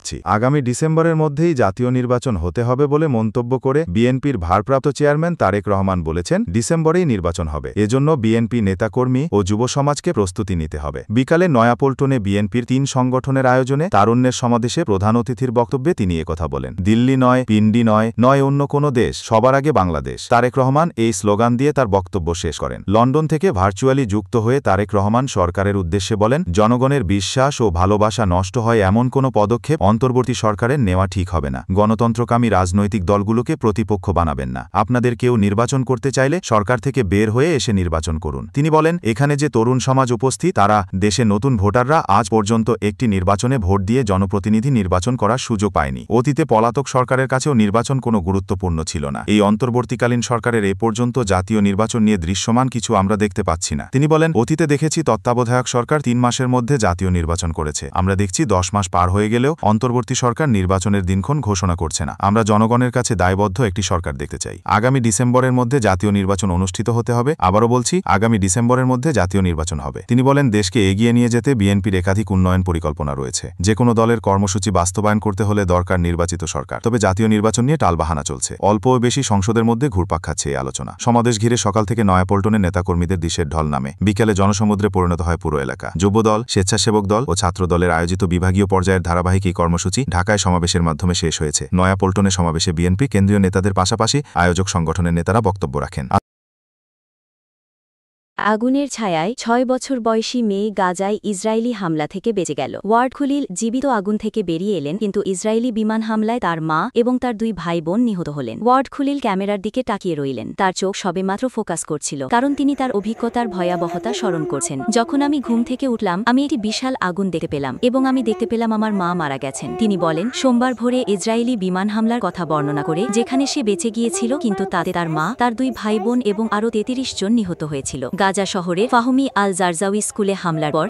পাচ্ছি। আগামী ডিসেম্বরের মধ্যেই জাতীয় নির্বাচন হতে হবে বলে মন্তব্য করে বিএনপির ভারপ্রাপ্ত চেয়ারম্যান তারেক রহমান বলেছেন, ডিসেম্বরেই নির্বাচন হবে। এজন্য বিএনপি নেতাকর্মী ও যুব সমাজকে প্রস্তুতি নিতে হবে। বিকালে নয়াপল্টনে বিএনপির 3 সংগঠনের আয়োজনে তারুণ্যের সমাবেশে প্রধান অতিথির বক্তব্যে তিনি একথা বলেন। দিল্লি নয়, পিন্ডি নয়, নয় অন্য কোনো দেশ, সবার আগে বাংলাদেশ। তারেক রহমান এই স্লোগান দিয়ে তার বক্তব্য শেষ করেন। লন্ডন থেকে ভার্চুয়ালি যুক্ত হয়ে তারেক রহমান সরকারের উদ্দেশ্যে বলেন, জনগণের বিশ্বাস ও ভালোবাসা নষ্ট হয় এমন কোনো পদক্ষেপ অন্তর্বর্তী সরকারের নেওয়া ঠিক হবে না। গণতন্ত্রকামী রাজনৈতিক দলগুলোকে প্রতিপক্ষ বানাবেন না। আপনাদের কেউ নির্বাচন করতে চাইলে সরকার থেকে বের হয়ে এসে নির্বাচন করুন। তিনি বলেন, এখানে যে তরুণ সমাজ উপস্থিত, তারা দেশে নতুন ভোটাররা আজ পর্যন্ত একটি নির্বাচনে ভোট দিয়ে জনপ্রতিনিধি নির্বাচন করার সুযোগ পায়নি। অতীতে পলাতক সরকারের কাছেও নির্বাচন কোনো গুরুত্বপূর্ণ ছিল না। এই অন্তর্বর্তীকালীন সরকারের এ পর্যন্ত জাতীয় নির্বাচন নিয়ে দৃশ্যমান কিছু আমরা দেখতে পাচ্ছি না। তিনি বলেন, অতীতে দেখেছি তত্ত্বাবধায়ক সরকার 3 মাসের মধ্যে জাতীয় নির্বাচন করেছে। আমরা দেখছি 10 মাস পার হয়ে গেলেও অন্তর্বর্তী সরকার নির্বাচনের দিনক্ষণ ঘোষণা করছে না। আমরা জনগণের কাছে দায়বদ্ধ একটি সরকার দেখতে চাই। আগামী ডিসেম্বরের মধ্যে জাতীয় নির্বাচন অনুষ্ঠিত হতে হবে। আবারও বলছি, আগামী ডিসেম্বরের মধ্যে জাতীয় নির্বাচন হবে। তিনি বলেন, দেশকে এগিয়ে নিয়ে যেতে বিএনপির একাধিক উন্নয়ন পরিকল্পনা রয়েছে। যে কোনো দলের কর্মসূচি বাস্তবায়ন করতে হলে দরকার নির্বাচিত সরকার। তবে জাতীয় নির্বাচন নিয়ে টালবাহানা চলছে। অল্প ও বেশি সংসদের মধ্যে ঘুরপাক খাচ্ছে এই আলোচনা। সমাবেশ ঘিরে সকাল থেকে নয়াপল্টনে নেতাকর্মীদের দিশের ঢল নামে। বিকেলে জনসমুদ্রে পরিণত হয় পুরো এলাকা। যুবদল, স্বেচ্ছাসেবক দল ও ছাত্র দলের আয়োজিত বিভাগীয় পর্যায়ের ধারাবাহিক এই কর্মসূচি ঢাকায় সমাবেশের মাধ্যমে শেষ হয়েছে। নয়াপল্টনে সমাবেশে বিএনপি কেন্দ্রীয় নেতাদের পাশাপাশি আয়োজক সংগঠনের নেতারা বক্তব্য রাখেন। আগুনের ছায়ায় 6 বছর বয়সী মেয়ে গাজায় ইসরায়েলি হামলা থেকে বেঁচে গেল। ওয়ার্ড খলিল জীবিত আগুন থেকে বেরিয়ে এলেন, কিন্তু ইসরায়েলি বিমান হামলায় তার মা এবং তার 2 ভাই বোন নিহত হলেন। ওয়ার্ড খলিল ক্যামেরার দিকে তাকিয়ে রইলেন। তার চোখ সবেমাত্র ফোকাস করছিল, কারণ তিনি তার অভিজ্ঞতার ভয়াবহতা স্মরণ করছেন। যখন আমি ঘুম থেকে উঠলাম, আমি একটি বিশাল আগুন দেখতে পেলাম এবং আমি দেখতে পেলাম আমার মা মারা গেছেন। তিনি বলেন, সোমবার ভোরে ইসরায়েলি বিমান হামলার কথা বর্ণনা করে যেখানে সে বেঁচে গিয়েছিল, কিন্তু তাতে তার মা, তার 2 ভাই বোন এবং আরও 33 জন নিহত হয়েছিল। গাজা শহরে ফাহমি আল জারজাউই স্কুলে হামলার পর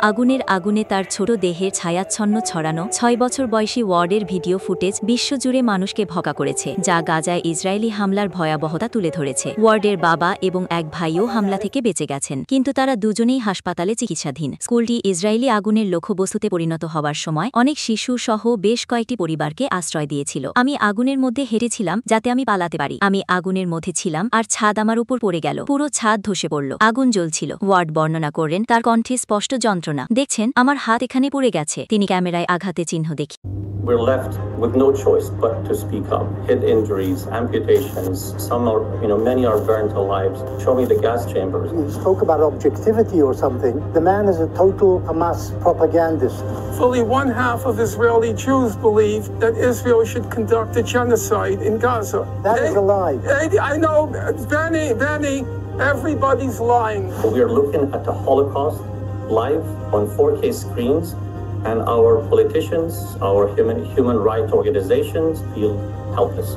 আগুনে তার ছোট দেহের ছায়াচ্ছন্ন ছড়ানো 6 বছর বয়সী ওয়ার্ডের ভিডিও ফুটেজ বিশ্বজুড়ে মানুষকে ভকা করেছে, যা গাজায় ইসরায়েলি হামলার ভয়াবহতা তুলে ধরেছে। ওয়ার্ডের বাবা এবং এক ভাইও হামলা থেকে বেঁচে গেছেন, কিন্তু তারা দুজনেই হাসপাতালে চিকিৎসাধীন। স্কুলটি ইসরায়েলি আগুনের লক্ষ্যবস্তুতে পরিণত হওয়ার সময় অনেক শিশু সহ বেশ কয়েকটি পরিবারকে আশ্রয় দিয়েছিল। আমি আগুনের মধ্যে হেঁটেছিলাম যাতে আমি পালাতে পারি। আমি আগুনের মধ্যে ছিলাম আর ছাদ আমার উপর পড়ে গেল। পুরো ছাদ ধসে পড়ল। আগুন জ্বলছিল। ওয়ার্ড বর্ণনা করেন, তার কণ্ঠে স্পষ্ট যন্ত্রণা। দেখছেন, আমার হাত এখানে পড়ে গেছে। তিনি ক্যামেরায় আঘাতে চিহ্ন দেখি। We're left with no choice but to speak up. Head injuries, amputations, many are burned alive. Show me the gas chambers. You spoke about objectivity or something. The man is a total Hamas propagandist. Fully 1/2 of Israeli Jews believe that Israel should conduct a genocide in Gaza. That is a lie. I know, Benny, everybody's lying. We are looking at the Holocaust live on 4K screens, and our politicians, our human rights organizations feel helpless.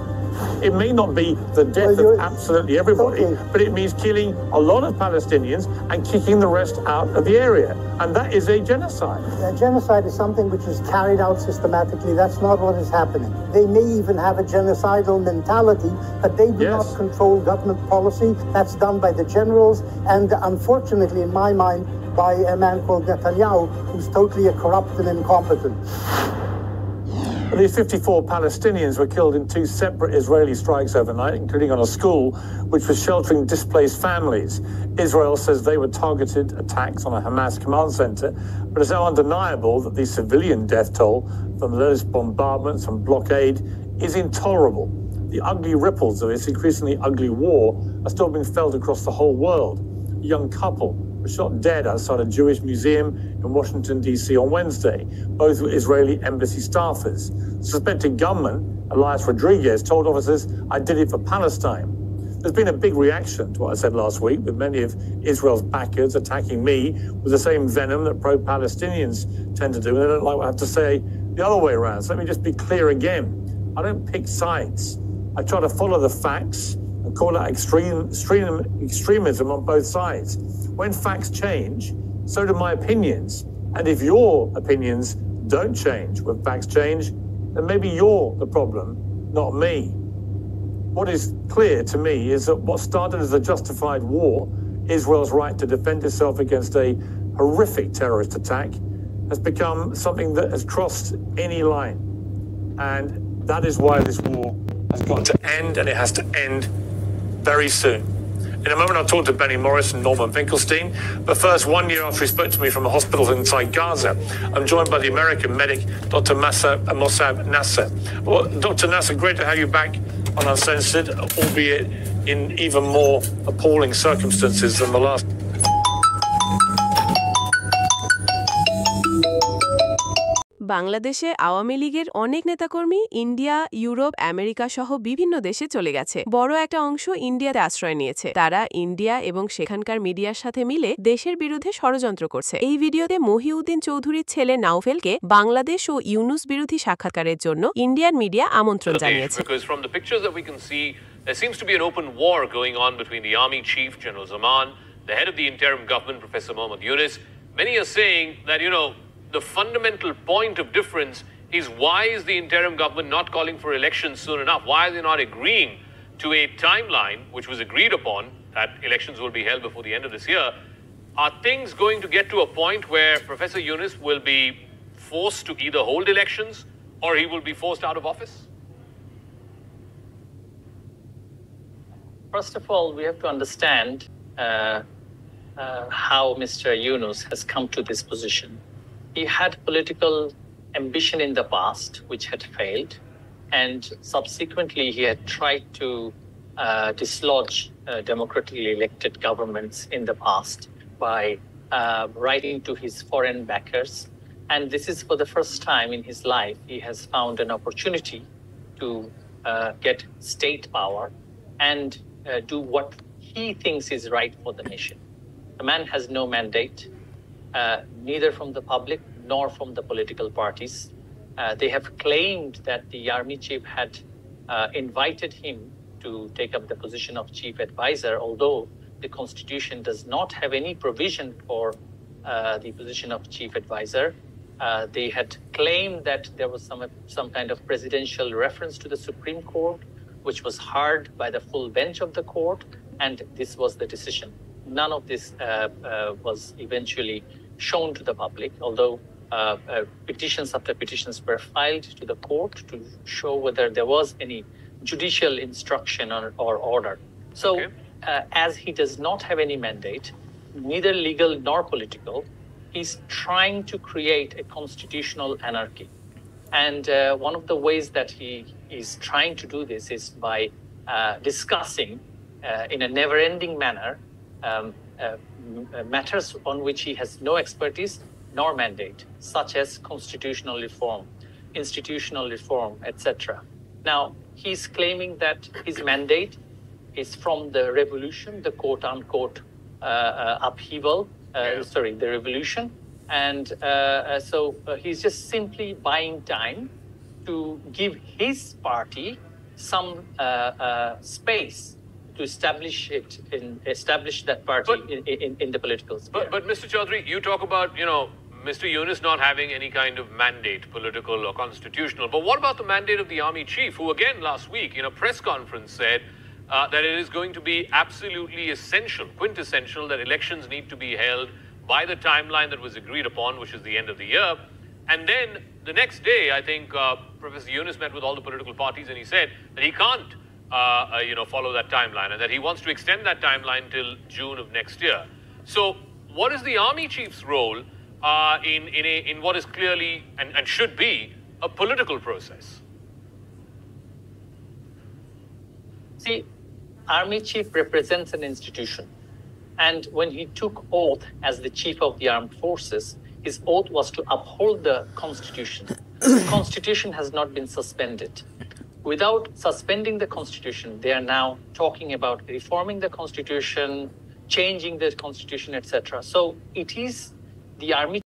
It may not be the death of absolutely everybody, but it means killing a lot of Palestinians and kicking the rest out of the area. And that is a genocide. A genocide is something which is carried out systematically. That's not what is happening. They may even have a genocidal mentality, but they do not control government policy. That's done by the generals, and unfortunately, in my mind, by a man called Netanyahu, who's totally corrupt and incompetent. At least 54 Palestinians were killed in 2 separate Israeli strikes overnight, including on a school which was sheltering displaced families. Israel says they were targeted attacks on a Hamas command center, but it's now undeniable that the civilian death toll from those bombardments and blockade is intolerable. The ugly ripples of this increasingly ugly war are still being felt across the whole world. A young couple were shot dead outside a Jewish museum in Washington, D.C. on Wednesday. Both were Israeli embassy staffers. Suspected gunman, Elias Rodriguez, told officers, "I did it for Palestine." There's been a big reaction to what I said last week, with many of Israel's backers attacking me with the same venom that pro-Palestinians tend to do. And they don't like what I have to say the other way around. So let me just be clear again. I don't pick sides. I try to follow the facts and call out extremism on both sides. When facts change, so do my opinions. And if your opinions don't change when facts change, then maybe you're the problem, not me. What is clear to me is that what started as a justified war, Israel's right to defend itself against a horrific terrorist attack, has become something that has crossed any line. And that is why this war has got to end, and it has to end very soon. In a moment, I'll talk to Benny Morris and Norman Finkelstein. But first, 1 year after he spoke to me from a hospital inside Gaza, I'm joined by the American medic, Dr. Mossab Nasser. Well, Dr. Nasser, great to have you back on Uncensored, albeit in even more appalling circumstances than the last. বাংলাদেশে আওয়ামী লীগের অনেক নেতাকর্মী India, Europe, America সহ বিভিন্ন দেশে চলে গেছে। বড় একটা অংশ ইন্ডিয়াতে আশ্রয় নিয়েছে। তারা ইন্ডিয়া এবং সেখানকার মিডিয়ার সাথে মিলে দেশের বিরুদ্ধে ষড়যন্ত্র করছে। এই ভিডিওতে মহিউদ্দিন চৌধুরীর ছেলে নাওফেলকে বাংলাদেশ ও ইউনুস বিরোধী সাক্ষাৎকারের জন্য ইন্ডিয়ান মিডিয়া আমন্ত্রণ জানিয়েছে। There seems to be an open war going on between the army chief, General Zaman, the head of the interim government, Professor Mohammad Yunus. Many are saying that, the fundamental point of difference is why is the interim government not calling for elections soon enough? Why are they not agreeing to a timeline which was agreed upon, that elections will be held before the end of this year? Are things going to get to a point where Professor Yunus will be forced to either hold elections or he will be forced out of office? First of all, we have to understand how Mr. Yunus has come to this position. He had political ambition in the past, which had failed, and subsequently he had tried to dislodge democratically elected governments in the past by writing to his foreign backers. And this is for the first time in his life, he has found an opportunity to get state power and do what he thinks is right for the nation. The man has no mandate, neither from the public nor from the political parties. They have claimed that the army chief had invited him to take up the position of chief advisor, although the constitution does not have any provision for the position of chief advisor. They had claimed that there was some kind of presidential reference to the Supreme Court, which was heard by the full bench of the court, and this was the decision. None of this was eventually shown to the public, although petitions after petitions were filed to the court to show whether there was any judicial instruction or order. So, as he does not have any mandate, neither legal nor political, he's trying to create a constitutional anarchy. And one of the ways that he is trying to do this is by discussing in a never-ending manner matters on which he has no expertise nor mandate, such as constitutional reform, institutional reform, etc. Now, he's claiming that his mandate is from the revolution, the quote-unquote upheaval, the revolution. And so he's just simply buying time to give his party some space to establish that party in the political sphere. But Mr. Chaudhary, you talk about, Mr. Yunus not having any kind of mandate, political or constitutional. But what about the mandate of the army chief, who again last week in a press conference said that it is going to be absolutely essential, quintessential, that elections need to be held by the timeline that was agreed upon, which is the end of the year. And then the next day, I think Professor Yunus met with all the political parties and he said that he can't follow that timeline and that he wants to extend that timeline till June of next year. So what is the army chief's role in what is clearly and should be a political process? See, army chief represents an institution. And when he took oath as the chief of the armed forces, his oath was to uphold the constitution. The constitution has not been suspended. Without suspending the constitution, they are now talking about reforming the constitution, changing the constitution, etc. So it is the army.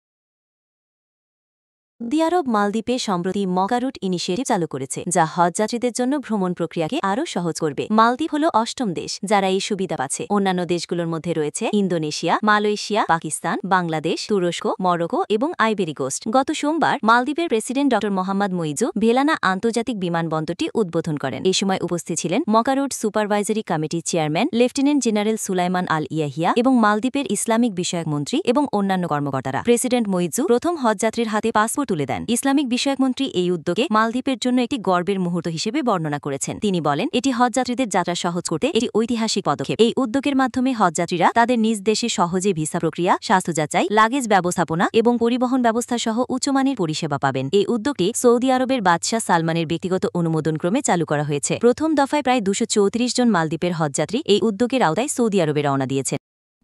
Saudi Arab মালদ্বীপে সম্প্রতি মকারুট initiative চালু করেছে, যা হজযাত্রীদের জন্য ভ্রমণ প্রক্রিয়াকে আরও সহজ করবে। মালদ্বীপ হল ৮ম দেশ যারা এই সুবিধা পাচ্ছে। অন্যান্য দেশগুলোর মধ্যে রয়েছে ইন্দোনেশিয়া, মালয়েশিয়া, পাকিস্তান, বাংলাদেশ, তুরস্ক, মরক্কো এবং আইভেরি কোস্ট। গত সোমবার মালদ্বীপের প্রেসিডেন্ট ড মোহাম্মদ মুইজু ভেলানা আন্তর্জাতিক বিমানবন্দরটি উদ্বোধন করেন। এই সময় উপস্থিত ছিলেন মকারুট সুপারভাইজারি কমিটির চেয়ারম্যান লেফটেন্যান্ট জেনারেল সুলাইমান আল ইয়াহিয়া এবং মালদ্বীপের ইসলামিক বিষয়ক মন্ত্রী এবং অন্যান্য কর্মকর্তারা। প্রেসিডেন্ট মুইজু প্রথম হজযাত্রীর হাতে পাসপোর্ট তুলে দেন। ইসলামিক বিষয়কমন্ত্রী এই উদ্যোগে মালদ্বীপের জন্য একটি গর্বের মুহূর্ত হিসেবে বর্ণনা করেছেন। তিনি বলেন, এটি হজযাত্রীদের যাত্রা সহজ করতে একটি ঐতিহাসিক পদক্ষেপ। এই উদ্যোগের মাধ্যমে হজযাত্রীরা তাদের নিজ দেশে সহজে ভিসা প্রক্রিয়া, স্বাস্থ্য যাচাই, লাগেজ ব্যবস্থাপনা এবং পরিবহন ব্যবস্থা সহ উচ্চমানের পরিষেবা পাবেন। এই উদ্যোগটি সৌদি আরবের বাদশাহ সালমানের ব্যক্তিগত অনুমোদনক্রমে চালু করা হয়েছে। প্রথম দফায় প্রায় 234 জন মালদ্বীপের হজযাত্রী এই উদ্যোগের আওতায় সৌদি আরবে রওনা দিয়েছেন।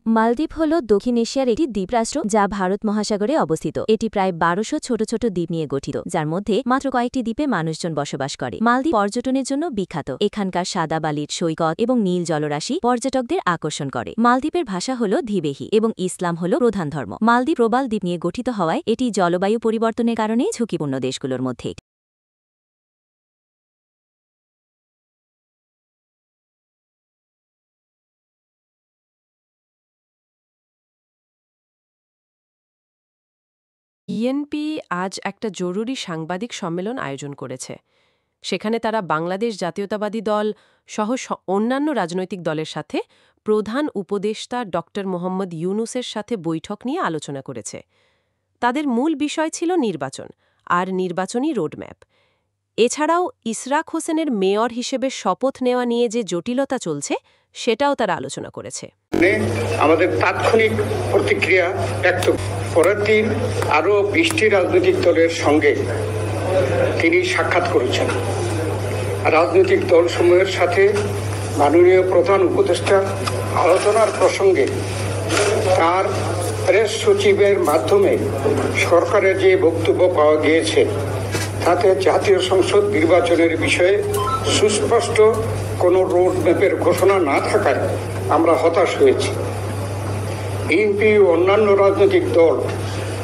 মালদ্বীপ হল দক্ষিণ এশিয়ার একটি দ্বীপরাষ্ট্র যা ভারত মহাসাগরে অবস্থিত। এটি প্রায় 1200 ছোট ছোট দ্বীপ নিয়ে গঠিত, যার মধ্যে মাত্র কয়েকটি দ্বীপে মানুষজন বসবাস করে। মালদ্বীপ পর্যটনের জন্য বিখ্যাত। এখানকার সাদা বালির সৈকত এবং নীল জলরাশি পর্যটকদের আকর্ষণ করে। মালদ্বীপের ভাষা হল ধিবেহি এবং ইসলাম হল প্রধান ধর্ম। মালদ্বীপ প্রবাল দ্বীপ নিয়ে গঠিত হওয়ায় এটি জলবায়ু পরিবর্তনের কারণে ঝুঁকিপূর্ণ দেশগুলোর মধ্যে। বিএনপি আজ একটা জরুরি সাংবাদিক সম্মেলন আয়োজন করেছে। সেখানে তারা বাংলাদেশ জাতীয়তাবাদী দল সহ অন্যান্য রাজনৈতিক দলের সাথে প্রধান উপদেষ্টা ড. মোহাম্মদ ইউনূসের সাথে বৈঠক নিয়ে আলোচনা করেছে। তাদের মূল বিষয় ছিল নির্বাচন আর নির্বাচনী রোডম্যাপ। এছাড়াও ইসরাক হোসেনের মেয়র হিসেবে শপথ নেওয়া নিয়ে যে জটিলতা চলছে সেটাও তারা আলোচনা করেছে। আমাদের তাৎক্ষণিক প্রতিক্রিয়া ব্যক্ত পরের দিন আরও 20টি রাজনৈতিক দলের সঙ্গে তিনি সাক্ষাৎ করেছেন। রাজনৈতিক দলসমূহের সাথে মাননীয় প্রধান উপদেষ্টার আলোচনার প্রসঙ্গে তার প্রেস সচিবের মাধ্যমে সরকারের যে বক্তব্য পাওয়া গিয়েছে তাতে জাতীয় সংসদ নির্বাচনের বিষয়ে সুস্পষ্ট কোনো রোড ম্যাপের ঘোষণা না থাকায় আমরা হতাশ হয়েছি। বিএনপি ও অন্যান্য রাজনৈতিক দল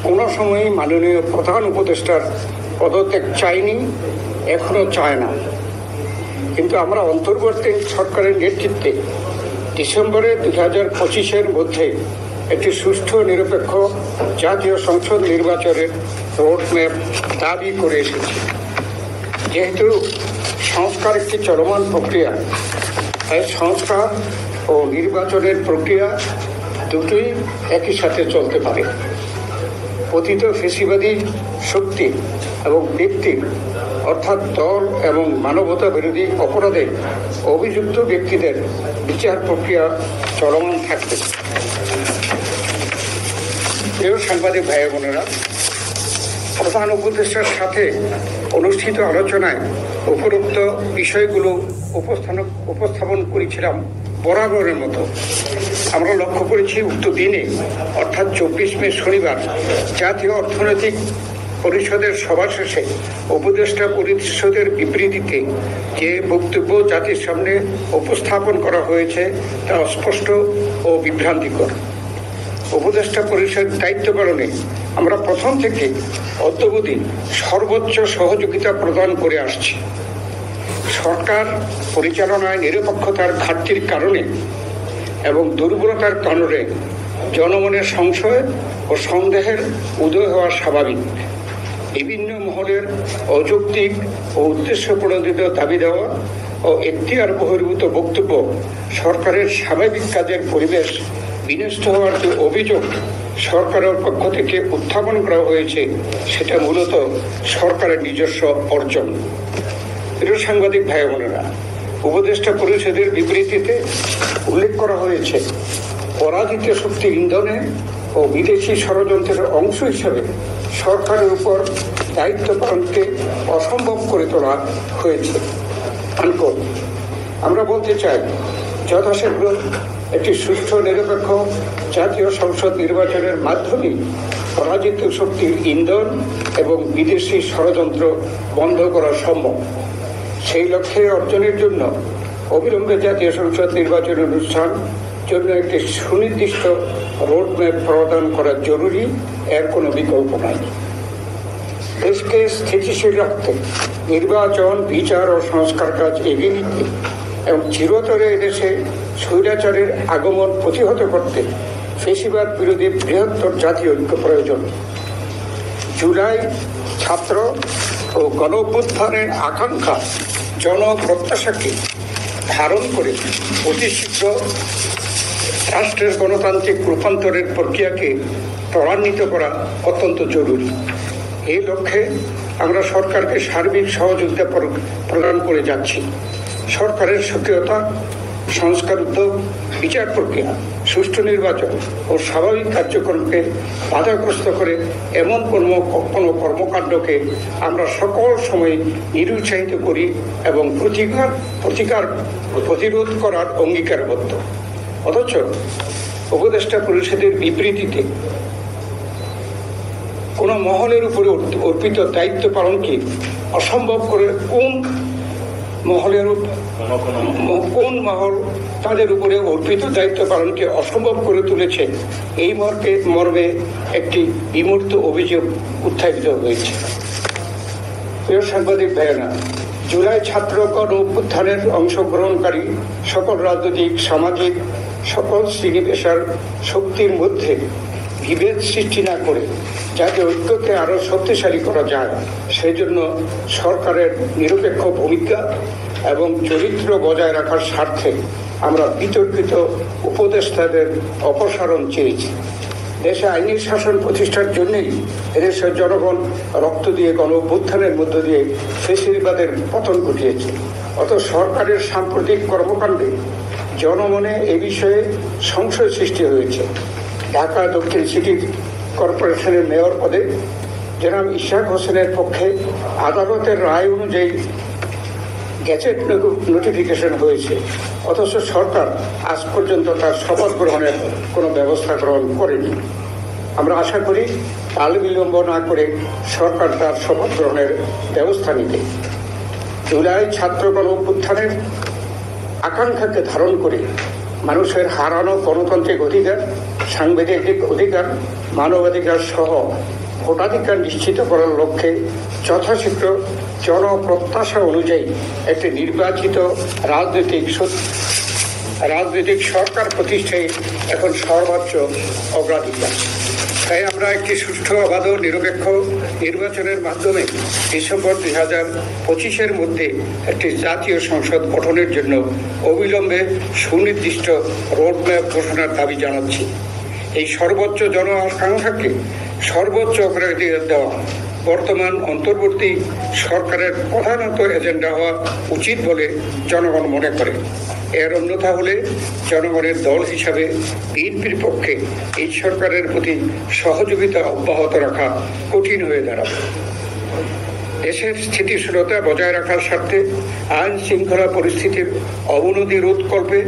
কোনো সময়ই মাননীয় প্রধান উপদেষ্টার পদত্যাগ চায়নি, এখনও চায় না। কিন্তু আমরা অন্তর্বর্তী সরকারের নেতৃত্বে ডিসেম্বরে 2025-এর মধ্যে একটি সুষ্ঠু নিরপেক্ষ জাতীয় সংসদ নির্বাচনের রোডম্যাপ দাবি করে এসেছি। যেহেতু সংস্কার একটি চলমান প্রক্রিয়া, তাই সংস্কার ও নির্বাচনের প্রক্রিয়া দুটোই একই সাথে চলতে পারে। পতিত ফেসিবাদী শক্তি এবং ব্যক্তির অর্থাৎ দল এবং মানবতা বিরোধী অপরাধে অভিযুক্ত ব্যক্তিদের বিচার প্রক্রিয়া চলমান থাকবে। প্রিয় সাংবাদিক ভাই বোনেরা, প্রধান উপদেষ্টার সাথে অনুষ্ঠিত আলোচনায় উপরোক্ত বিষয়গুলো উপস্থাপন করেছিলাম বরাবরের মতো। আমরা লক্ষ্য করেছি উক্ত দিনে অর্থাৎ 24 মে শনিবার জাতীয় অর্থনৈতিক পরিষদের সভা শেষে উপদেষ্টা পরিষদের বিবৃতিতে যে বক্তব্য জাতির সামনে উপস্থাপন করা হয়েছে তা অস্পষ্ট ও বিভ্রান্তিকর। উপদেষ্টা পরিষদ দায়িত্ব পালনে আমরা প্রথম থেকে অদ্যাবধি সর্বোচ্চ সহযোগিতা প্রদান করে আসছি। সরকার পরিচালনায় নিরপেক্ষতার ঘাটতির কারণে এবং দুর্বলতার কারণে জনমনের সংশয় ও সন্দেহের উদয় হওয়া স্বাভাবিক। বিভিন্ন মহলের অযৌক্তিক ও উদ্দেশ্য প্রণোদিত দাবি দেওয়া ও এখতিয়ার বহির্ভূত বক্তব্য সরকারের স্বাভাবিক কাজের পরিবেশ বিনষ্ট হওয়ার যে অভিযোগ সরকারের পক্ষ থেকে উত্থাপন করা হয়েছে সেটা মূলত সরকারের নিজস্ব অর্জন। প্রিয় সাংবাদিক ভাই বোনেরা, উপদেষ্টা পরিষদের বিবৃতিতে উল্লেখ করা হয়েছে পরাজিত শক্তি ইন্ধনে ও বিদেশি ষড়যন্ত্রের অংশ হিসেবে সরকারের উপর দায়িত্ব পালনকে অসম্ভব করে তোলা হয়েছে। আমরা বলতে চাই, যথাশীঘ্র একটি সুষ্ঠু নিরপেক্ষ জাতীয় সংসদ নির্বাচনের মাধ্যমে পরাজিত শক্তির ইন্ধন এবং বিদেশি ষড়যন্ত্র বন্ধ করা সম্ভব। সেই লক্ষ্যে অর্জনের জন্য অবিলম্বে জাতীয় সংসদ নির্বাচন অনুষ্ঠান জন্য একটি সুনির্দিষ্ট রোডম্যাপ প্রদান করা জরুরি, এর কোনো বিকল্প নাই। দেশকে স্থিতিশীল রাখতে নির্বাচন, বিচার ও সংস্কার কাজ এগিয়ে নিতে এবং চিরতরে এদেশে স্বৈরাচারের আগমন প্রতিহত করতে ফেসিবাদ বিরোধী বৃহত্তর জাতীয় ঐক্য প্রয়োজন। জুলাই ছাত্র ও গণ অভ্যুত্থানের আকাঙ্ক্ষা জনপ্রত্যাশাকে ধারণ করে অতি শীঘ্র রাষ্ট্রের গণতান্ত্রিক রূপান্তরের প্রক্রিয়াকে ত্বরান্বিত করা অত্যন্ত জরুরি। এই লক্ষ্যে আমরা সরকারকে সার্বিক সহযোগিতা প্রদান করে যাচ্ছি। সরকারের সক্রিয়তা, সংস্কার উদ্যোগ, বিচার প্রক্রিয়া, সুষ্ঠু নির্বাচন ও স্বাভাবিক কার্যক্রমকে বাধাগ্রস্ত করে এমন কোনো কর্মকাণ্ডকে আমরা সকল সময় নিরুৎসাহিত করি এবং প্রতিরোধ করার অঙ্গীকারবদ্ধ। অথচ উপদেষ্টা পরিষদের বিবৃতিতে কোন মহলের উপরে অর্পিত দায়িত্ব পালনকে অসম্ভব করে কোন মহল তাদের উপরে অর্পিত দায়িত্ব পালনকে অসম্ভব করে তুলেছে, এই মর্মে একটি বিমূর্ত অভিযোগ উত্থাপিত হয়েছে। প্রিয় সাংবাদিক ভাইয়েরা, জুলাই ছাত্র গণ অভ্যুত্থানের অংশগ্রহণকারী সকল রাজনৈতিক, সামাজিক সকল শ্রেণী পেশার শক্তির মধ্যে বিভেদ সৃষ্টি না করে যাতে ঐক্যকে আরো শক্তিশালী করা যায়, সেই জন্য সরকারের নিরপেক্ষ ভূমিকা এবং চরিত্র বজায় রাখার স্বার্থে আমরা বিতর্কিত উপদেষ্টাদের অপসারণ চেয়েছি। দেশে আইনি শাসন প্রতিষ্ঠার জন্যই এদেশের জনগণ রক্ত দিয়ে গণ অভ্যুত্থানের মধ্য দিয়ে ফ্যাসিবাদের পতন ঘটিয়েছে। অত সরকারের সাম্প্রতিক কর্মকাণ্ডে জনমনে এ বিষয়ে সংশয় সৃষ্টি হয়েছে। ঢাকা দক্ষিণ সিটি কর্পোরেশনের মেয়র পদে জনাব ইশাক হোসেনের পক্ষে আদালতের রায় অনুযায়ী গেজেট নোটিফিকেশন হয়েছে, অথচ সরকার আজ পর্যন্ত তার শপথ গ্রহণের কোনো ব্যবস্থা গ্রহণ করেনি। আমরা আশা করি কাল বিলম্ব না করে সরকার তার শপথ গ্রহণের ব্যবস্থা নিতে। জুলাই ছাত্র গণ অভ্যুত্থানের আকাঙ্ক্ষাকে ধারণ করে মানুষের হারানো গণতান্ত্রিক অধিকার, সাংবিধানিক অধিকার, মানবাধিকার সহ ভোটাধিকার নিশ্চিত করার লক্ষ্যে যথাশীঘ্র জনপ্রত্যাশা অনুযায়ী একটি নির্বাচিত রাজনৈতিক সরকার প্রতিষ্ঠায় এখন সর্বোচ্চ অগ্রাধিকার। তাই আমরা একটি সুষ্ঠু, অবাধ, নিরপেক্ষ নির্বাচনের মাধ্যমে ডিসেম্বর 2025-এর মধ্যে একটি জাতীয় সংসদ গঠনের জন্য অবিলম্বে সুনির্দিষ্ট রোডম্যাপ ঘোষণার দাবি জানাচ্ছি। এই সর্বোচ্চ জন আকাঙ্ক্ষাকে সর্বোচ্চ অগ্রাধিকার দেওয়া বর্তমান অন্তর্বর্তী সরকারের প্রধানত এজেন্ডা হওয়া উচিত বলে জনগণ মনে করে। এর অন্যথা হলে জনগণের দল হিসাবে বিএনপির পক্ষে এই সরকারের প্রতি সহযোগিতা অব্যাহত রাখা কঠিন হয়ে দাঁড়াবে। দেশের স্থিতিশীলতা বজায় রাখার স্বার্থে আইন শৃঙ্খলা পরিস্থিতির অবনতি রোধকল্পে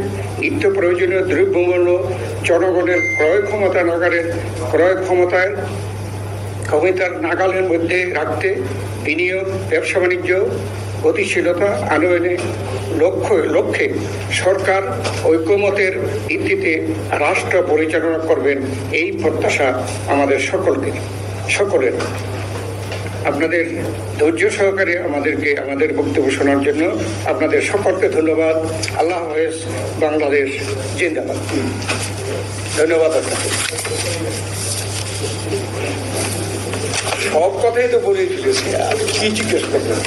নিত্য প্রয়োজনীয় দ্রব্যমূল্য জনগণের ক্ষমতার নাগালের মধ্যে রাখতে বিনিয়োগ, ব্যবসা বাণিজ্য গতিশীলতা আনয়নের লক্ষ্যে সরকার ঐক্যমতের ভিত্তিতে রাষ্ট্র পরিচালনা করবেন, এই প্রত্যাশা আমাদের সকলের। আপনাদের ধৈর্য সহকারে আমাদের বক্তব্য শোনার জন্য আপনাদের সকলকে ধন্যবাদ। আল্লাহ হাফেজ। বাংলাদেশ জিন্দাবাদ। ধন্যবাদ আপনাকে। সব কথাই তো বলে ফেলেছি, আর কি জিজ্ঞেস করবেন?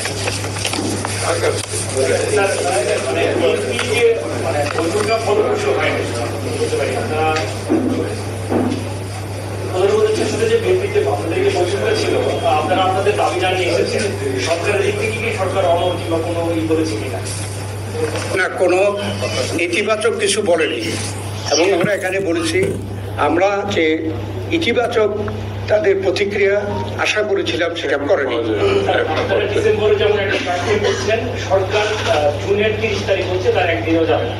না, কোনো নেতিবাচক কিছু বলেনি, এবং আমরা এখানে বলেছি আমরা যে ইতিবাচক তাদের প্রতিক্রিয়া আশা করেছিলাম সেটা করেনি। ডিসেম্বরে যেমন একটা প্রার্থী বলছেন, সরকার জুনের 30 তারিখ হচ্ছে, তার একদিনও যাবে না।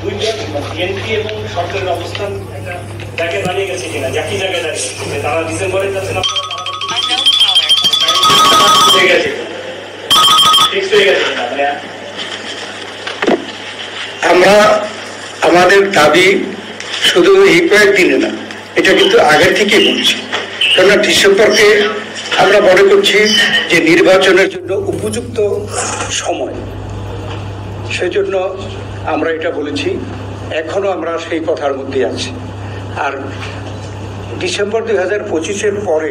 দুইটা বিএনপি এবং সরকারের অবস্থান একটা জায়গায় দাঁড়িয়ে গেছে কিনা, একই জায়গায় দাঁড়িয়ে গেছে, তারা ডিসেম্বরে যাচ্ছেন, আমরা আমাদের দাবি শুধু এই কয়েকদিনে না, এটা কিন্তু আগের থেকেই বলছি। কেননা ডিসেম্বরকে আমরা মনে করছি যে নির্বাচনের জন্য উপযুক্ত সময়, সেজন্য আমরা এটা বলেছি। এখনো আমরা সেই কথার মধ্যে আছি। আর ডিসেম্বর 2025-এর পরে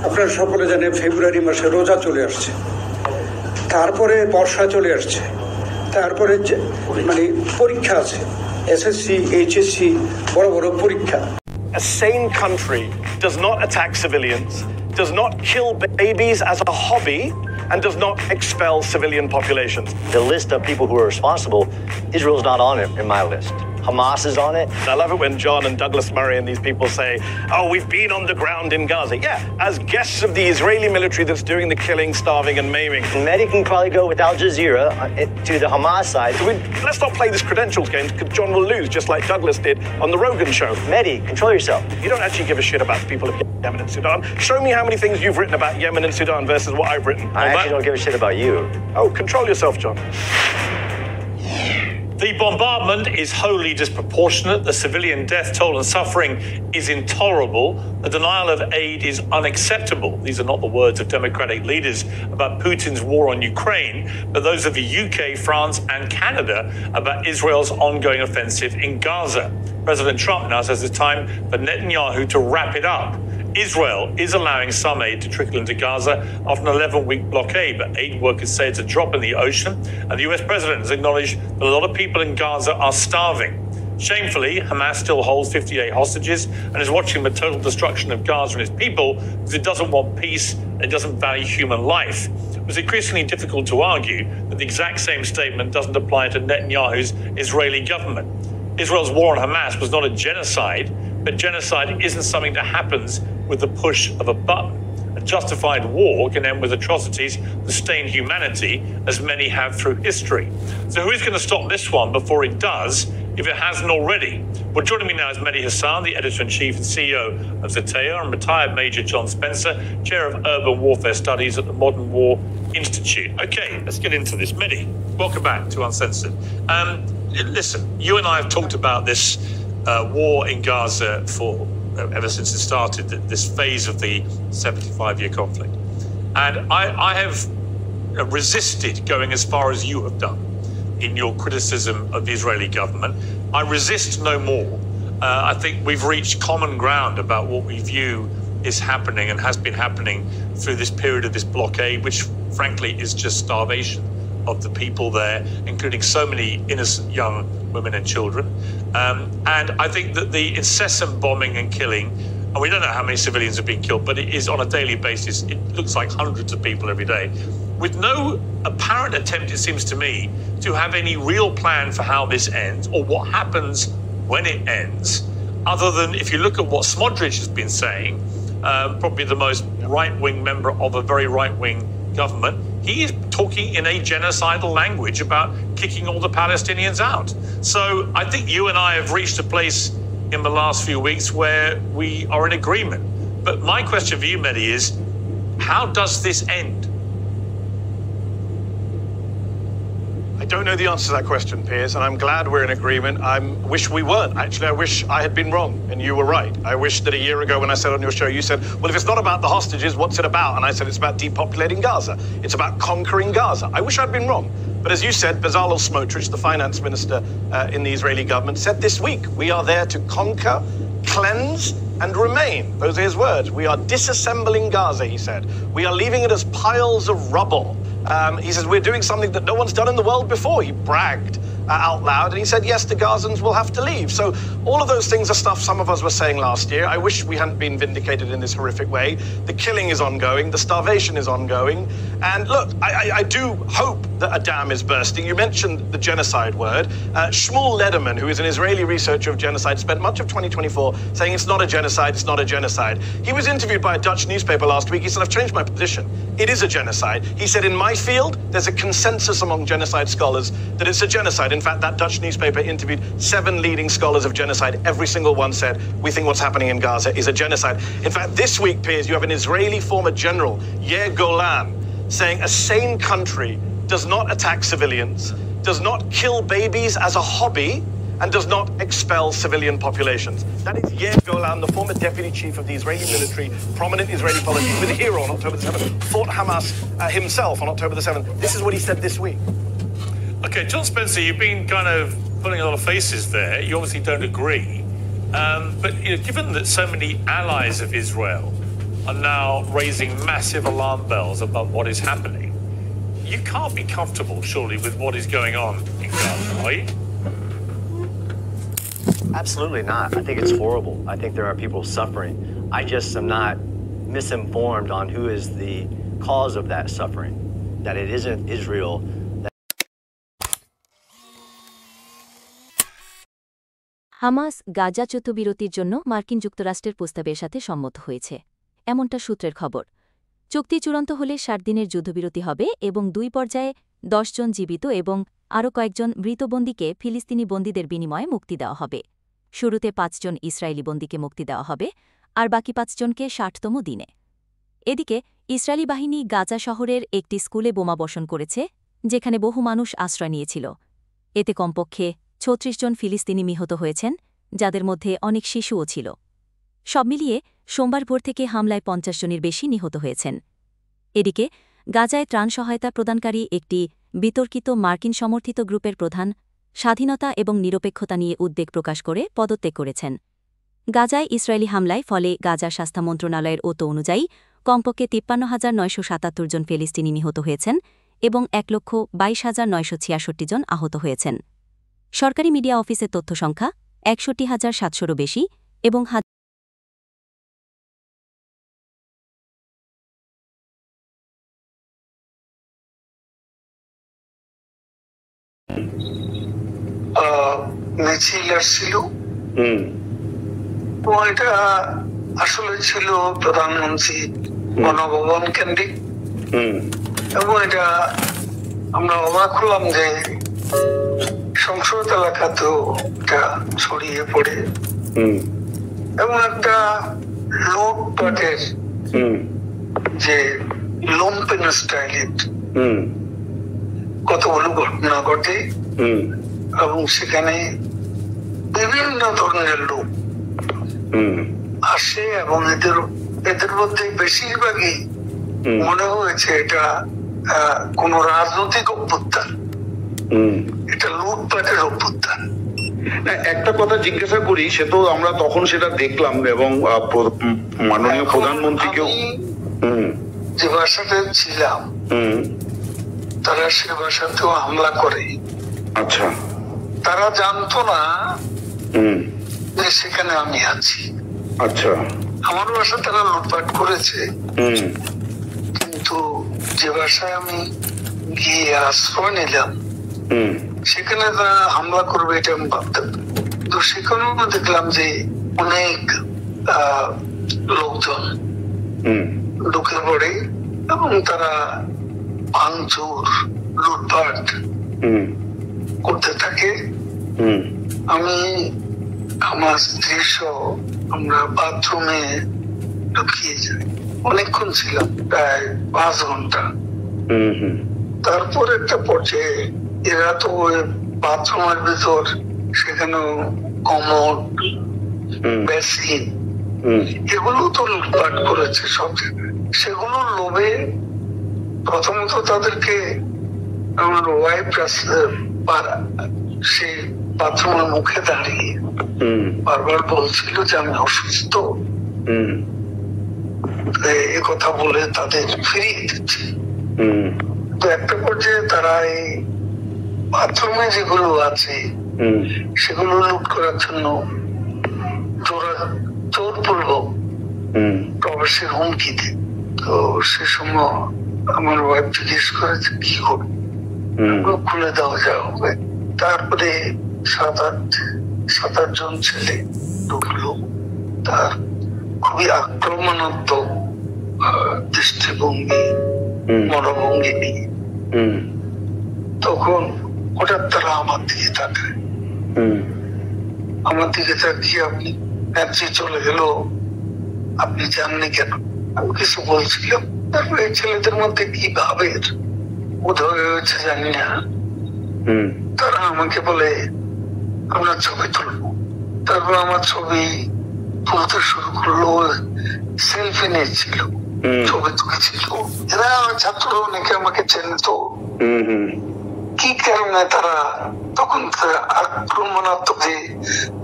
আপনারা সকলে জানেন ফেব্রুয়ারি মাসে রোজা চলে আসছে, তারপরে বর্ষা চলে আসছে, তারপরে মানে পরীক্ষা আছে, SSC, HSC, বড় বড় পরীক্ষা। A sane country does not attack civilians, does not kill babies as a hobby, and does not expel civilian populations. The list of people who are responsible, Israel's not on it in my list. Hamas is on it. I love it when John and Douglas Murray and these people say, oh, we've been on the ground in Gaza. Yeah, as guests of the Israeli military that's doing the killing, starving, and maiming. Mehdi can probably go with Al Jazeera to the Hamas side. So let's not play this credentials game, because John will lose, just like Douglas did on the Rogan show. Mehdi, control yourself. You don't actually give a shit about the people of Yemen and Sudan. Show me how many things you've written about Yemen and Sudan versus what I've written. I actually don't give a shit about you. Oh, control yourself, John. The bombardment is wholly disproportionate. The civilian death toll and suffering is intolerable. The denial of aid is unacceptable. These are not the words of democratic leaders about Putin's war on Ukraine, but those of the UK, France, and Canada about Israel's ongoing offensive in Gaza. President Trump now says it's time for Netanyahu to wrap it up. Israel is allowing some aid to trickle into Gaza after an 11-week blockade, but aid workers say it's a drop in the ocean, and the US president has acknowledged that a lot of people in Gaza are starving. Shamefully, Hamas still holds 58 hostages and is watching the total destruction of Gaza and its people because it doesn't want peace and it doesn't value human life. It was increasingly difficult to argue that the exact same statement doesn't apply to Netanyahu's Israeli government. Israel's war on Hamas was not a genocide, but genocide isn't something that happens with the push of a button. A justified war can end with atrocities that stain humanity, as many have through history. So who is going to stop this one before it does, if it hasn't already? Well, joining me now is Mehdi Hasan, the Editor-in-Chief and CEO of Zatea, and retired Major John Spencer, Chair of Urban Warfare Studies at the Modern War Institute. Okay, let's get into this. Mehdi, welcome back to Uncensored. Listen, you and I have talked about this war in Gaza ever since it started, this phase of the 75-year conflict. And I have resisted going as far as you have done in your criticism of the Israeli government. I resist no more. I think we've reached common ground about what we view is happening and has been happening through this period of this blockade, which frankly is just starvation of the people there, including so many innocent young women and children. And I think that the incessant bombing and killing, and we don't know how many civilians have been killed, but it is on a daily basis. It looks like hundreds of people every day, with no apparent attempt, it seems to me, to have any real plan for how this ends or what happens when it ends, other than if you look at what Smotrich has been saying, probably the most right-wing member of a very right-wing government, he is talking in a genocidal language about kicking all the Palestinians out. So I think you and I have reached a place in the last few weeks where we are in agreement. But my question for you, Mehdi, is how does this end? I don't know the answer to that question, Piers, and I'm glad we're in agreement. I wish we weren't. Actually, I wish I had been wrong and you were right. I wish that a year ago when I said on your show, you said, well, if it's not about the hostages, what's it about? And I said, it's about depopulating Gaza. It's about conquering Gaza. I wish I'd been wrong. But as you said, Bezalel Smotrich, the finance minister in the Israeli government, said this week, we are there to conquer, cleanse, and remain. Those are his words. We are disassembling Gaza, he said. We are leaving it as piles of rubble. He says, we're doing something that no one's done in the world before. He bragged out loud, and he said, yes, the Gazans will have to leave. So all of those things are stuff some of us were saying last year. I wish we hadn't been vindicated in this horrific way. The killing is ongoing. The starvation is ongoing. And look, I do hope that a dam is bursting. You mentioned the genocide word. Shmuel Lederman, who is an Israeli researcher of genocide, spent much of 2024 saying it's not a genocide, it's not a genocide. He was interviewed by a Dutch newspaper last week. He said, I've changed my position. It is a genocide. He said, in my field, there's a consensus among genocide scholars that it's a genocide. In fact, that Dutch newspaper interviewed 7 leading scholars of genocide. Every single one said, we think what's happening in Gaza is a genocide. In fact, this week, Piers, you have an Israeli former general, Yair Golan, saying a sane country does not attack civilians, does not kill babies as a hobby, and does not expel civilian populations. That is Yair Golan, the former deputy chief of the Israeli military, prominent Israeli politician, with a hero on October 7th, fought Hamas himself on October the 7th. This is what he said this week. Okay, John Spencer, you've been kind of putting a lot of faces there. You obviously don't agree. But you know, given that so many allies of Israel are now raising massive alarm bells about what is happening, you can't be comfortable, surely, with what is going on in Gaza, are you? Absolutely not. I think it's horrible. I think there are people suffering. I just am not misinformed on who is the cause of that suffering, that it isn't Israel. Hamas Gaza যুদ্ধবিরতির জন্য মার্কিন যুক্তরাষ্ট্রের প্রস্তাবের সাথে সম্মত হয়েছে, এমনটা সূত্রের খবর। চুক্তি চূড়ান্ত হলে 60 দিনের যুদ্ধবিরতি হবে এবং 2 পর্যায়ে 10 জন জীবিত এবং আরও কয়েকজন মৃত বন্দীকে ফিলিস্তিনি বন্দীদের বিনিময়ে মুক্তি দেওয়া হবে। শুরুতে 5 জন ইসরায়েলি বন্দীকে মুক্তি দেওয়া হবে আর বাকি 5 জনকে 60তম দিনে। এদিকে ইসরায়েলি বাহিনী গাজা শহরের একটি স্কুলে বোমাবর্ষণ করেছে, যেখানে বহু মানুষ আশ্রয় নিয়েছিল। এতে কমপক্ষে 36 জন ফিলিস্তিনি নিহত হয়েছেন, যাদের মধ্যে অনেক শিশুও ছিল। সব মিলিয়ে সোমবার ভোর থেকে হামলায় 50 জনের বেশি নিহত হয়েছেন। এদিকে গাজায় ত্রাণ সহায়তা প্রদানকারী একটি বিতর্কিত মার্কিন সমর্থিত গ্রুপের প্রধান স্বাধীনতা এবং নিরপেক্ষতা নিয়ে উদ্বেগ প্রকাশ করে পদত্যাগ করেছেন। গাজায় ইসরায়েলি হামলায় ফলে গাজা স্বাস্থ্য মন্ত্রণালয়ের ওত অনুযায়ী কমপক্ষে 53,977 জন ফিলিস্তিনি নিহত হয়েছেন এবং 1,22,966 জন আহত হয়েছেন। সরকারি মিডিয়া অফিসের তথ্য সংখ্যা 61,700-রও বেশি এবং মিছিল আসছিল, এটা আসলে ছিল প্রধানমন্ত্রী গণভবন কেন্দ্রিক, এবং এটা আমরা অবাক হলাম যে সংসদ এলাকাতেও এটা ছড়িয়ে পড়ে এবং একটা লুটপাটের যে লম্পেন স্টাইলের কতগুলো ঘটনা ঘটে এবং সেখানে বিভিন্ন ধরনের লোক আসে এবং এদের মধ্যে বেশিরভাগই মনে হয়েছে এটা কোন রাজনৈতিক অভ্যুত্থান, এটা লুটপাটের অভ্যুত্থান। একটা কথা জিজ্ঞাসা করি, সে তো আমরা তখন সেটা দেখলাম এবং মাননীয় প্রধানমন্ত্রীকেও যে ভাষাতে ছিলাম তারা সে ভাষাতেও হামলা করে। আচ্ছা, তারা জানতো না যে সেখানে আমি আছি। আচ্ছা, আমার বাসা তারা লুটপাট করেছে, কিন্তু যে বাসায় আমি গিয়ে আশ্রয় নিলাম সেখানে তারা হামলা করবে এটা আমি ভাবতাম। তো সেখানেও দেখলাম যে অনেক লোকজন ঢুকে পড়ে এবং তারা ভাঙচুর লুটপাট করতে থাকে। আমি আমার স্ত্রী সহ আমরা বাথরুমে ঢুকিয়ে যাই, অনেকক্ষণ ছিলাম, প্রায় 5 ঘন্টা। তারপর একটা পর্যায়ে এরা তো ওই বাথরুমের ভিতর সেখানে কমোড, বেসিন এগুলো তো লুটপাট করেছে সব জায়গায়। সেগুলোর লোভে প্রথমত তাদেরকে আমার ওয়াইফ সে বাথরুমের মুখে দাঁড়িয়ে বারবার বলছিল যে আমি অসুস্থ, এ কথা বলে তাদের ফিরিয়ে দিচ্ছে। তো একটা পর্যায়ে তারা এই বাথরুমে যেগুলো আছে সেগুলো লুট করার জন্য জোরপূর্বক প্রবেশের হুমকি দেয়। তো সে সময় আমার ওয়াইফ জিজ্ঞেস করে কি করবে, খুলে দেওয়া যা হবে। তারপরে 7-8 জন ছেলে ঢুকলো, তার খুবই আক্রমণাত্মক দৃষ্টিভঙ্গি মনোভঙ্গি নিয়ে। তখন হঠাৎ তারা আমার দিকে তাকায়, আমার দিকে তাকিয়ে আপনি একজি চলে গেল, আপনি জাননি কেন? আমি কিছু বলছিলাম। তারপরে এই ছেলেদের মধ্যে কি ভাবের উদয় হয়েছে জানি না, তারা আমাকে বলে আমরা ছবি তুলবো। তারপর আমার ছবি তুলতে শুরু করলো, সেলফি নিয়েছিল, ছবি তুলেছিল। এরা ছাত্র অনেকে আমাকে চেনত। কি কারণে তারা তখন আক্রমণাত্মক যে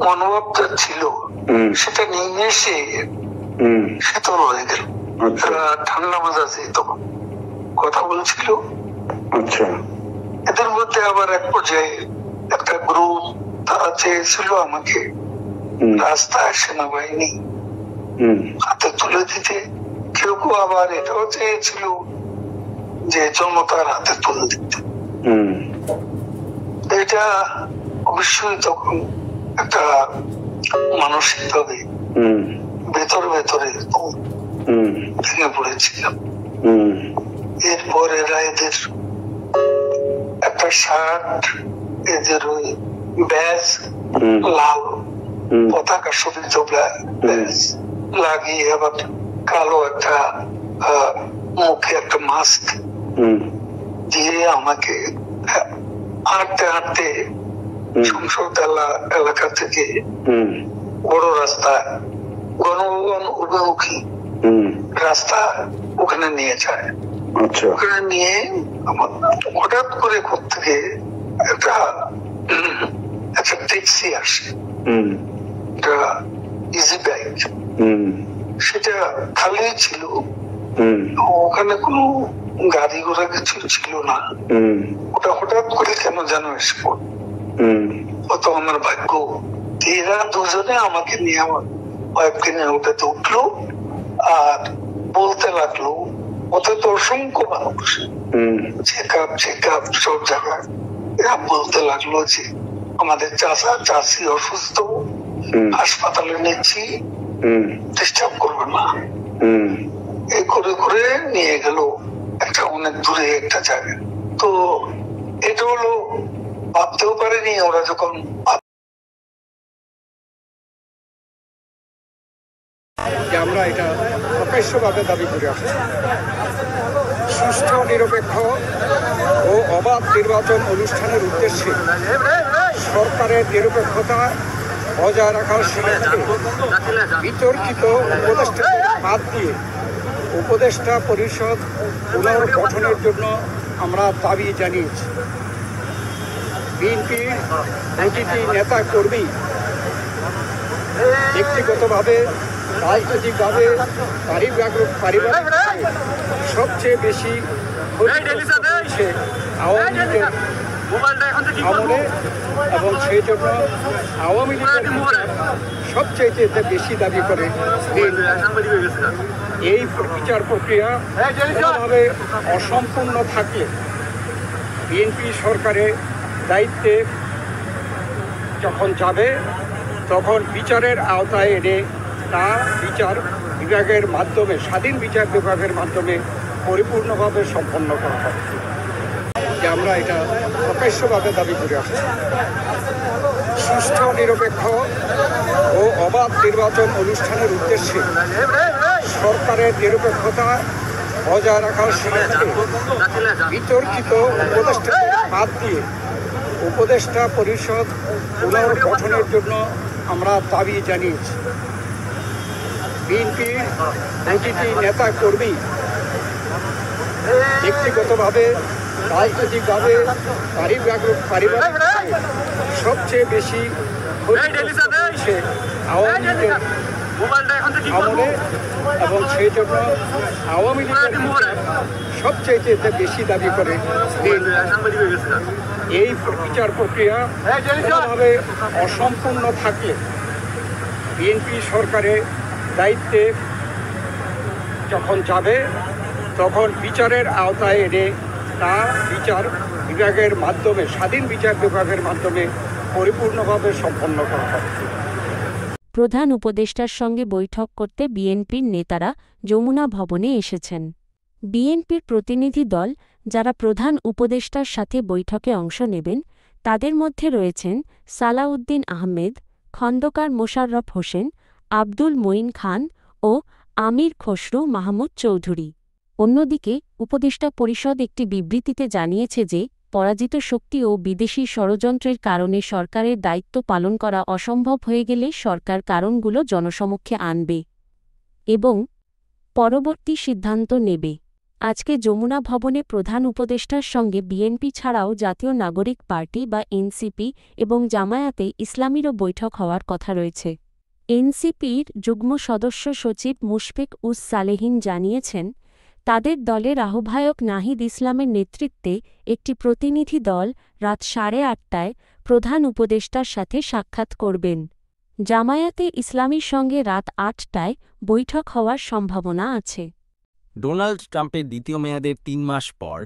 মনোভাবটা ছিল সেটা নিয়ে এসে শীতল হয়ে গেল। তারা ঠান্ডা মেজাজে তখন কথা বলছিল। আচ্ছা, এদের মধ্যে আবার এক পর্যায়ে একটা গ্রুপ তারা চেয়েছিল আমাকে রাস্তায় সেনাবাহিনী হাতে তুলে দিতে, কেউ কেউ আবার এটাও চেয়েছিল যে জনতার হাতে তুলে দিতে। এটা অবশ্যই তখন একটা মানসিকভাবে ভেতরে ভেতরে ভেঙে পড়েছিলাম। এরপর এরা এদের একটা শার্ট, এদের ওই ব্যাজ, লাল পতাকা শোভিত ব্যাজ লাগিয়ে আবার কালো একটা মুখে একটা মাস্ক দিয়ে আমাকে হাঁটতে হাঁটতে সংসদ এলাকা থেকে বড় রাস্তা, গণভবন অভিমুখী রাস্তা, ওখানে নিয়ে যায়। ওখানে নিয়ে হঠাৎ করে থেকে একটা ট্যাক্সি আসে, একটা ইজি বাইক, সেটা খালি ছিল, ওখানে কোনো গাড়ি ঘোড়া কিছু ছিল না। ওটা হঠাৎ করে কেন যেন এসে পড়ল, অত আমার ভাগ্য। এরা দুজনে আমাকে নিয়ে, আমার ওয়াইফকে নিয়ে ওটাতে উঠলো আর বলতে লাগলো, ওতে তো অসংখ্য মানুষ, চেক আপ সব জায়গায়। এরা বলতে লাগলো যে আমাদের চাষি অসুস্থ, হাসপাতালে নিচ্ছি, ডিস্টার্ব করবে না। এই করে করে নিয়ে গেল একটা অনেক দূরে একটা জায়গায়। তো এটা হলো ভাবতেও পারেনি ওরা যখন আমরা এটা প্রকাশ্যভাবে দাবি করে আসছি। সুষ্ঠু, নিরপেক্ষ ও অবাধ নির্বাচন অনুষ্ঠানের উদ্দেশ্যে সরকারের নিরপেক্ষতা বজায় রাখার স্বার্থে বিতর্কিত উপদেষ্টা বাদ দিয়ে উপদেষ্টা পরিষদ পুনর্গঠনের জন্য আমরা দাবি জানিয়েছি। বিএনপির প্রতিটি নেতা কর্মী ব্যক্তিগতভাবে, রাজনৈতিকভাবে, পারিবারিক সবচেয়ে বেশি আওয়ামী লীগের আমলে, এবং সেই জন্য আওয়ামী লীগের সবচেয়ে বেশি দাবি করে এই বিচার প্রক্রিয়া কোনোভাবে অসম্পূর্ণ থাকলে বিএনপি সরকারের দায়িত্বে যখন যাবে, তখন বিচারের আওতায় এনে তা বিচার বিভাগের মাধ্যমে, স্বাধীন বিচার বিভাগের মাধ্যমে পরিপূর্ণভাবে সম্পন্ন করা হবে। যে আমরা এটা প্রকাশ্যভাবে দাবি করে আসছি। সুষ্ঠু, নিরপেক্ষ ও অবাধ নির্বাচন অনুষ্ঠানের উদ্দেশ্যে সরকারের নিরপেক্ষতা বজায় রাখার স্বার্থে বিতর্কিত উপদেষ্টা বাদ দিয়ে উপদেষ্টা পরিষদ পুনর্গঠনের জন্য আমরা দাবি জানিয়েছি। বিএনপির প্রতিটি নেতা কর্মী ব্যক্তিগতভাবে, রাজনৈতিকভাবে, পারিবারিক সবচেয়ে বেশি আওয়ামী লীগের আমলে, এবং সেই জন্য আওয়ামী লীগের সবচেয়ে বেশি দাবি করে এই বিচার প্রক্রিয়া কোনোভাবে অসম্পূর্ণ থাকলে বিএনপি সরকারের দায়িত্বে যখন যাবে, তখন বিচারের আওতায় এনে তা বিচার বিভাগের মাধ্যমে, স্বাধীন বিচার বিভাগের মাধ্যমে পরিপূর্ণভাবে সম্পন্ন করা হবে। প্রধান উপদেষ্টার সঙ্গে বৈঠক করতে বিএনপির নেতারা যমুনা ভবনে এসেছেন। বিএনপির প্রতিনিধি দল যারা প্রধান উপদেষ্টার সাথে বৈঠকে অংশ নেবেন, তাদের মধ্যে রয়েছেন সালাউদ্দিন আহমেদ, খন্দকার মোশাররফ হোসেন, আব্দুল মঈন খান ও আমির খসরু মাহমুদ চৌধুরী। অন্যদিকে উপদেষ্টা পরিষদ একটি বিবৃতিতে জানিয়েছে যে পরাজিত শক্তি ও বিদেশি ষড়যন্ত্রের কারণে সরকারের দায়িত্ব পালন করা অসম্ভব হয়ে গেলে সরকার কারণগুলো জনসমক্ষে আনবে এবং পরবর্তী সিদ্ধান্ত নেবে। আজকে যমুনা ভবনে প্রধান উপদেষ্টার সঙ্গে বিএনপি ছাড়াও জাতীয় নাগরিক পার্টি বা এনসিপি এবং জামায়াতে ইসলামীরও বৈঠক হওয়ার কথা রয়েছে। এনসিপির যুগ্ম সদস্য সচিব মুশফিক উস সালেহীন জানিয়েছেন, তাদের দলের আহ্বায়ক নাহিদ ইসলামের নেতৃত্বে একটি প্রতিনিধি দল রাত 8:30টায় প্রধান উপদেষ্টার সাথে সাক্ষাৎ করবেন। জামায়াতে ইসলামীর সঙ্গে রাত 8টায় বৈঠক হওয়ার সম্ভাবনা আছে। ডোনাল্ড ট্রাম্পের দ্বিতীয় মেয়াদের ৩ মাস পর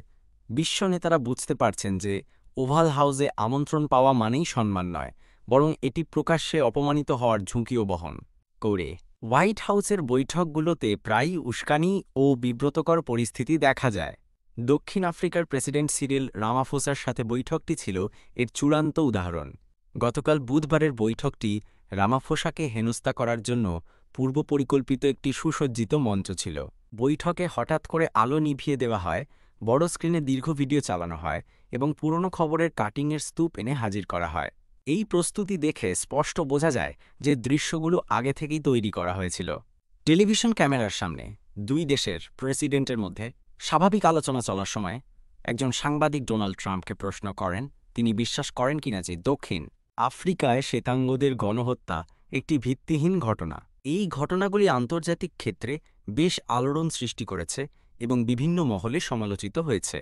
বিশ্ব নেতারা বুঝতে পারছেন যে ওভাল হাউসে আমন্ত্রণ পাওয়া মানেই সম্মান নয়, বরং এটি প্রকাশ্যে অপমানিত হওয়ার ঝুঁকিও বহন করে। হোয়াইট হাউসের বৈঠকগুলোতে প্রায়ই উস্কানি ও বিব্রতকর পরিস্থিতি দেখা যায়। দক্ষিণ আফ্রিকার প্রেসিডেন্ট সিরিল রামাফোসার সাথে বৈঠকটি ছিল এর চূড়ান্ত উদাহরণ। গতকাল বুধবারের বৈঠকটি রামাফোসাকে হেনস্থা করার জন্য পূর্ব পরিকল্পিত একটি সুসজ্জিত মঞ্চ ছিল। বৈঠকে হঠাৎ করে আলো নিভিয়ে দেওয়া হয়, বড় স্ক্রিনে দীর্ঘ ভিডিও চালানো হয় এবং পুরনো খবরের কাটিংয়ের স্তূপ এনে হাজির করা হয়। এই প্রস্তুতি দেখে স্পষ্ট বোঝা যায় যে দৃশ্যগুলো আগে থেকেই তৈরি করা হয়েছিল। টেলিভিশন ক্যামেরার সামনে দুই দেশের প্রেসিডেন্টের মধ্যে স্বাভাবিক আলোচনা চলার সময় একজন সাংবাদিক ডোনাল্ড ট্রাম্পকে প্রশ্ন করেন তিনি বিশ্বাস করেন কিনা যে দক্ষিণ আফ্রিকায় শ্বেতাঙ্গদের গণহত্যা একটি ভিত্তিহীন ঘটনা। এই ঘটনাগুলি আন্তর্জাতিক ক্ষেত্রে বেশ আলোড়ন সৃষ্টি করেছে এবং বিভিন্ন মহলে সমালোচিত হয়েছে।